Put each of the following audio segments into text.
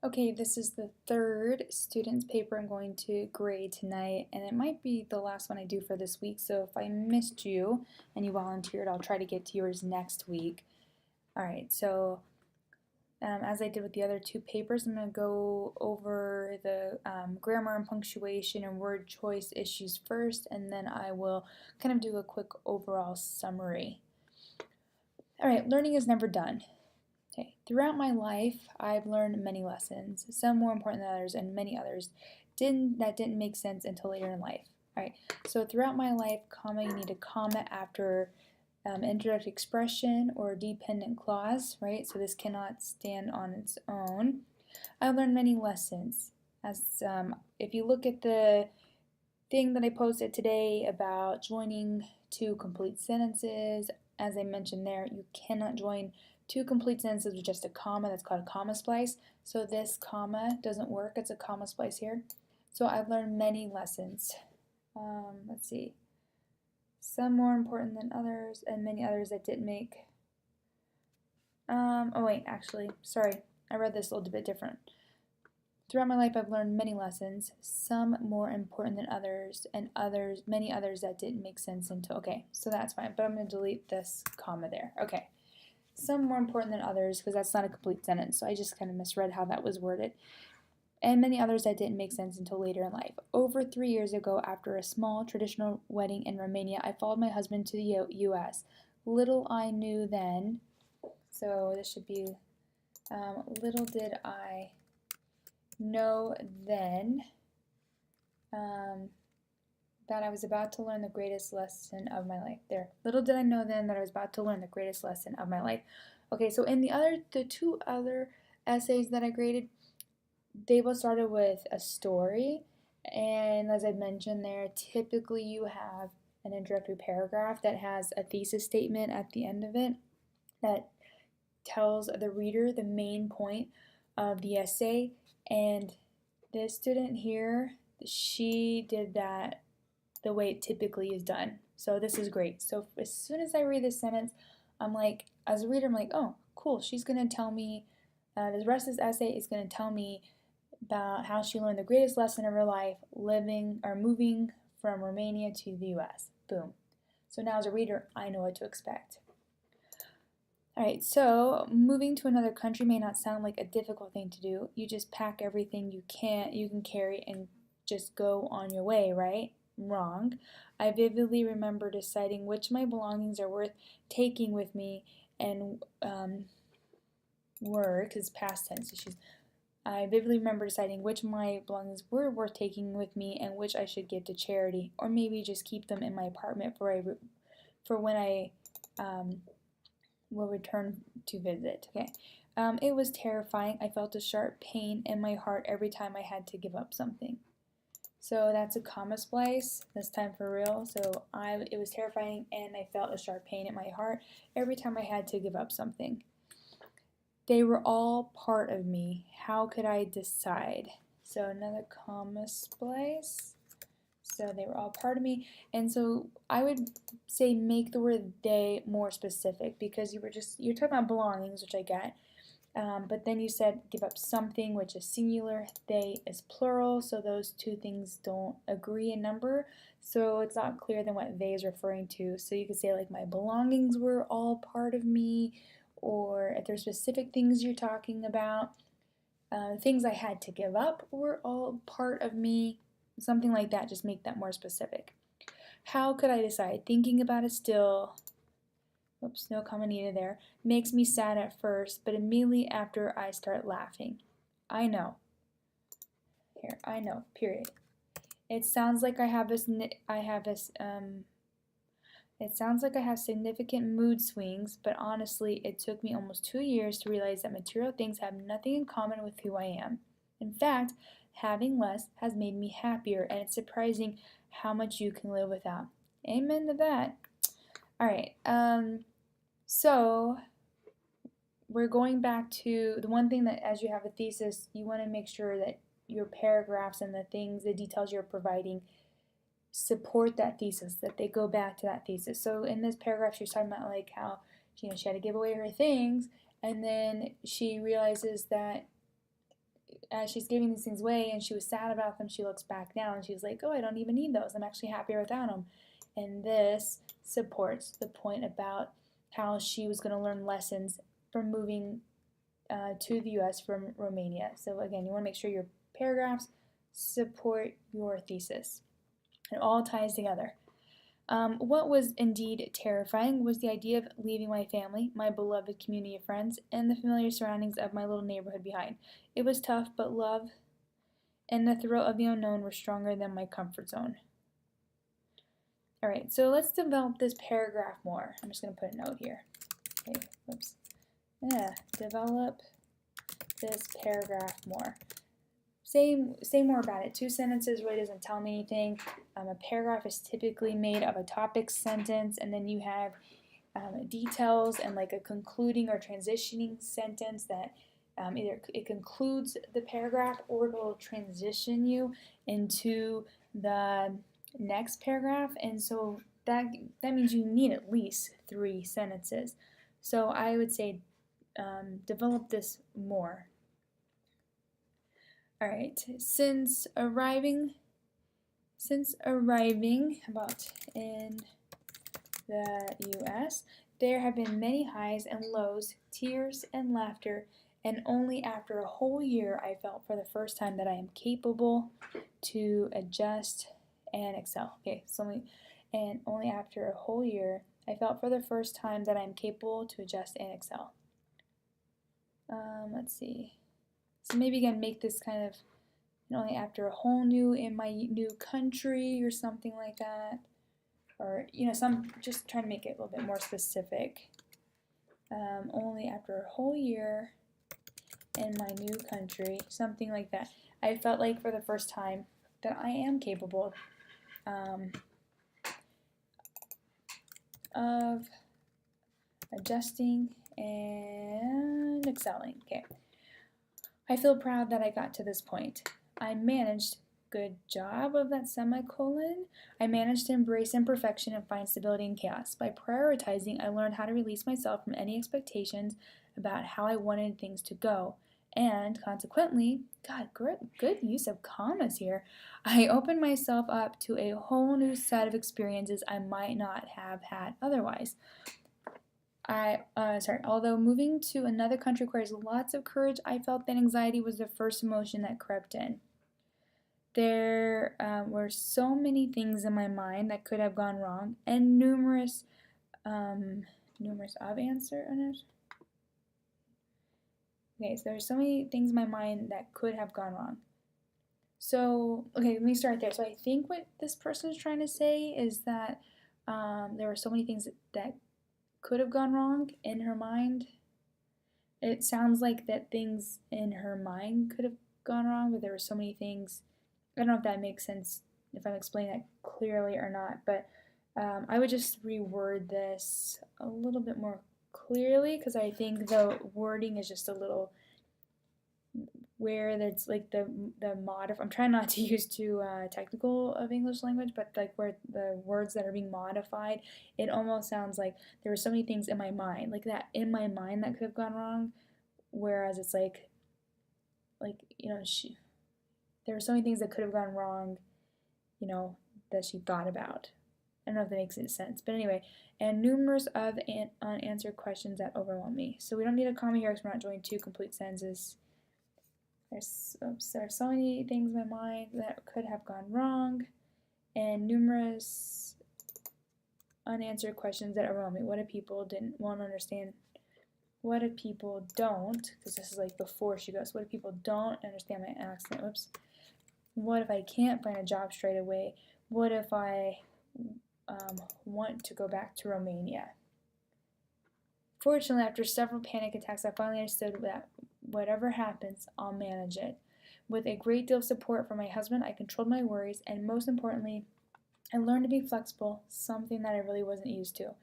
Okay, this is the third student's paper I'm going to grade tonight, and it might be the last one I do for this week, so if I missed you and you volunteered, I'll try to get to yours next week. Alright, so as I did with the other two papers, I'm going to go over the grammar and punctuation and word choice issues first, and then I will kind of do a quick overall summary. Alright, learning is never done. Okay. Throughout my life, I've learned many lessons, some more important than others, and many others that didn't make sense until later in life. All right. So throughout my life, comma, you need a comma after indirect expression or dependent clause, right? So this cannot stand on its own. I've learned many lessons. As if you look at the thing that I posted today about joining two complete sentences, as I mentioned there, you cannot join two complete sentences with just a comma. That's called a comma splice. So this comma doesn't work. It's a comma splice here. So I've learned many lessons. Let's see. Some more important than others, and many others that didn't make. Oh wait, actually, sorry. I read this a little bit different. Throughout my life, I've learned many lessons, some more important than others, and many others that didn't make sense until, okay, so that's fine, but I'm going to delete this comma there. Okay, some more important than others, because that's not a complete sentence, so I just kind of misread how that was worded, and many others that didn't make sense until later in life. Over 3 years ago, after a small traditional wedding in Romania, I followed my husband to the U.S. Little I knew then, so this should be, little did I know then that I was about to learn the greatest lesson of my life. There. Little did I know then that I was about to learn the greatest lesson of my life. Okay, so in the two other essays that I graded, they both started with a story, and as I mentioned there, typically you have an introductory paragraph that has a thesis statement at the end of it that tells the reader the main point of the essay. And this student here, she did that the way it typically is done. So this is great. So as soon as I read this sentence, I'm like, as a reader, I'm like, oh, cool. She's going to tell me, the rest of this essay is going to tell me about how she learned the greatest lesson of her life living or moving from Romania to the US. Boom. So now as a reader, I know what to expect. Alright, so moving to another country may not sound like a difficult thing to do. You just pack everything you can carry and just go on your way, right? Wrong. I vividly remember deciding which of my belongings are worth taking with me and were, because past tense. I vividly remember deciding which of my belongings were worth taking with me and which I should give to charity, or maybe just keep them in my apartment for when I will return to visit. Okay. It was terrifying. I felt a sharp pain in my heart every time I had to give up something. So that's a comma splice, this time for real. So it was terrifying and I felt a sharp pain in my heart every time I had to give up something. They were all part of me. How could I decide? So another comma splice. So they were all part of me. And so I would say make the word they more specific, because you're talking about belongings, which I get. But then you said give up something, which is singular. They is plural, so those two things don't agree in number. So it's not clear then what they is referring to. So you could say like my belongings were all part of me, or if there's specific things you're talking about, things I had to give up were all part of me. Something like that, just make that more specific. How could I decide? Thinking about it still, oops, no comma needed there, makes me sad at first, but immediately after I start laughing. I know. Here, I know, period. It sounds like I have significant mood swings, but honestly, it took me almost 2 years to realize that material things have nothing in common with who I am. In fact, having less has made me happier, and it's surprising how much you can live without. Amen to that. Alright, so we're going back to the one thing that as you have a thesis, you want to make sure that your paragraphs and the details you're providing support that thesis, that they go back to that thesis. So in this paragraph, she's talking about like how she had to give away her things, and then she realizes that as she's giving these things away and she was sad about them, she looks back now and she's like, oh, I don't even need those. I'm actually happier without them. And this supports the point about how she was going to learn lessons from moving to the U.S. from Romania. So again, you want to make sure your paragraphs support your thesis. It all ties together. What was indeed terrifying was the idea of leaving my family, my beloved community of friends, and the familiar surroundings of my little neighborhood behind. It was tough, but love and the thrill of the unknown were stronger than my comfort zone. Alright, so let's develop this paragraph more. I'm just going to put a note here. Okay, whoops. Yeah, develop this paragraph more. Say more about it. 2 sentences really doesn't tell me anything. A paragraph is typically made of a topic sentence, and then you have details and like a concluding or transitioning sentence that either it concludes the paragraph or it will transition you into the next paragraph. And so that means you need at least 3 sentences. So I would say develop this more. Alright, since arriving about in the U.S., there have been many highs and lows, tears and laughter, and only after a whole year I felt for the first time that I am capable to adjust and excel. Okay, and only after a whole year I felt for the first time that I am capable to adjust and excel. Let's see. So maybe again make this kind of only after a whole new in my new country or something like that, or just trying to make it a little bit more specific. Only after a whole year in my new country, something like that. I felt like for the first time that I am capable of adjusting and excelling. Okay. I feel proud that I got to this point. I managed, good job of that semicolon. I managed to embrace imperfection and find stability in chaos. By prioritizing, I learned how to release myself from any expectations about how I wanted things to go. And consequently, God, good use of commas here, I opened myself up to a whole new set of experiences I might not have had otherwise. Although moving to another country requires lots of courage, I felt that anxiety was the first emotion that crept in. There were so many things in my mind that could have gone wrong, and numerous of answers. Okay, so there's so many things in my mind that could have gone wrong. So, okay, let me start there. So I think what this person is trying to say is that there were so many things that could have gone wrong in her mind. It sounds like that things in her mind could have gone wrong, but there were so many things. I don't know if that makes sense, if I'm explaining that clearly or not, but I would just reword this a little bit more clearly, because I think the wording is just a little where that's like the I'm trying not to use too technical of English language, but like where the words that are being modified, it almost sounds like there were so many things in my mind, like that in my mind that could have gone wrong, whereas it's like there were so many things that could have gone wrong, that she thought about. I don't know if that makes any sense, but anyway, and numerous of unanswered questions that overwhelm me. So we don't need a comma here because we're not joining 2 complete sentences. There's so many things in my mind that could have gone wrong, and numerous unanswered questions that overwhelm me. What if people didn't want to understand? What if people don't? Because this is like before she goes. What if people don't understand my accent? Whoops. What if I can't find a job straight away? What if I want to go back to Romania? Fortunately, after several panic attacks, I finally understood that whatever happens, I'll manage it. With a great deal of support from my husband, I controlled my worries, and most importantly, I learned to be flexible, something that I really wasn't used to.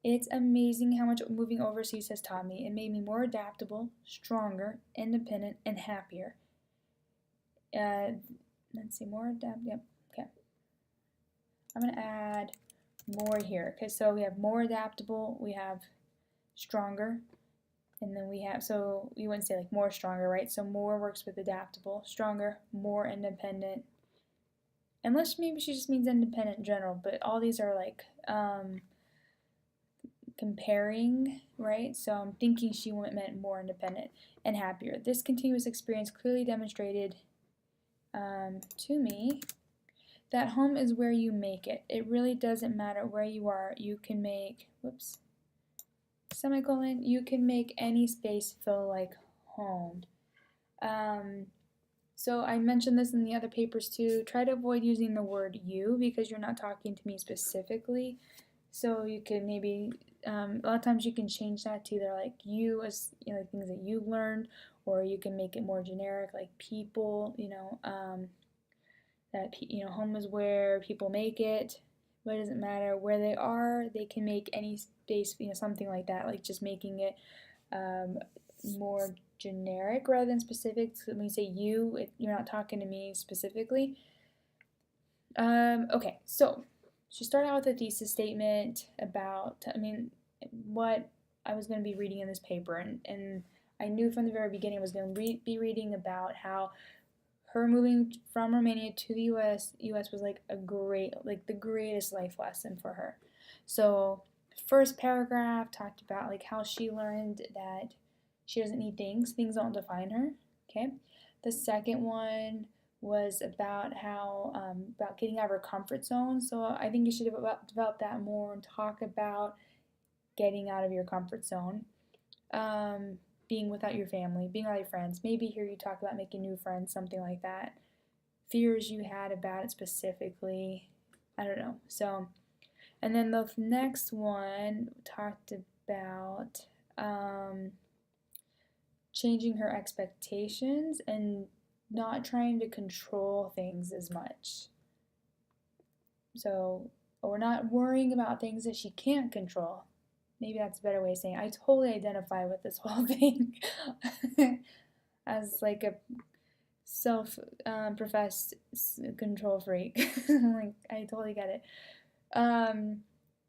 It's amazing how much moving overseas has taught me. It made me more adaptable, stronger, independent, and happier. Let's see, more adaptable. Yep, okay. I'm going to add more here. Okay, so we have more adaptable, we have stronger, And then we have, so we wouldn't say like more stronger, right? So more works with adaptable, stronger, more independent. Unless maybe she just means independent in general, but all these are like comparing, right? So I'm thinking she meant more independent and happier. This continuous experience clearly demonstrated to me that home is where you make it. It really doesn't matter where you are. You can make, whoops, semicolon, you can make any space feel like home. So I mentioned this in the other papers too. Try to avoid using the word you because you're not talking to me specifically. So you can maybe, a lot of times you can change that to either like you as, you know, things that you learned, or you can make it more generic like people, you know, that, you know, home is where people make it, but it doesn't matter where they are, they can make any space, you know, something like that, like just making it more generic rather than specific. So when you say you, you're not talking to me specifically. Okay, so she started out with a thesis statement about, what I was going to be reading in this paper, and I knew from the very beginning I was going to be reading about how her moving from Romania to the U.S. was like the greatest life lesson for her. So first paragraph talked about like how she learned that she doesn't need things don't define her. Okay. The second one was about how about getting out of her comfort zone. So I think you should develop that more and talk about getting out of your comfort zone. Being without your family, being without your friends. Maybe here you talk about making new friends, something like that. Fears you had about it specifically. I don't know. So, and then the next one talked about changing her expectations and not trying to control things as much. So, or not worrying about things that she can't control. Maybe that's a better way of saying it. I totally identify with this whole thing as like a self-professed control freak. Like, I totally get it.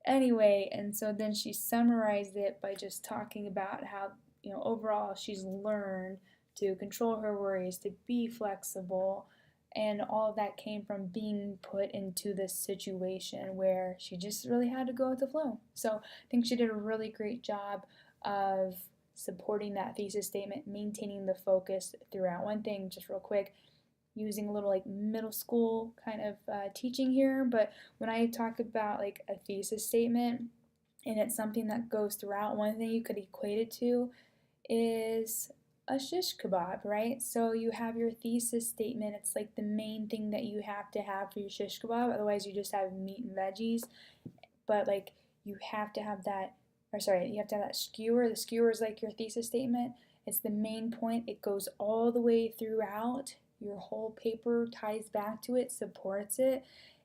Anyway, and so then she summarized it by just talking about how, you know, overall she's learned to control her worries, to be flexible, and all of that came from being put into this situation where she just really had to go with the flow. So I think she did a really great job of supporting that thesis statement, maintaining the focus throughout. One thing, just real quick, using a little like middle school kind of teaching here, but when I talk about like a thesis statement and it's something that goes throughout, one thing you could equate it to is a shish kebab, right? So you have your thesis statement. It's like the main thing that you have to have for your shish kebab. Otherwise, you just have meat and veggies. But like you have to have that, or sorry, you have to have that skewer. The skewer is like your thesis statement. It's the main point. It goes all the way throughout. Your whole paper ties back to it, supports it.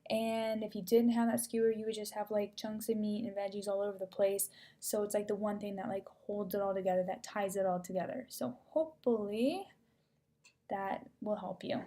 And if you didn't have that skewer, you would just have like chunks of meat and veggies all over the place. So it's like the one thing that like holds it all together, that ties it all together. So hopefully that will help you.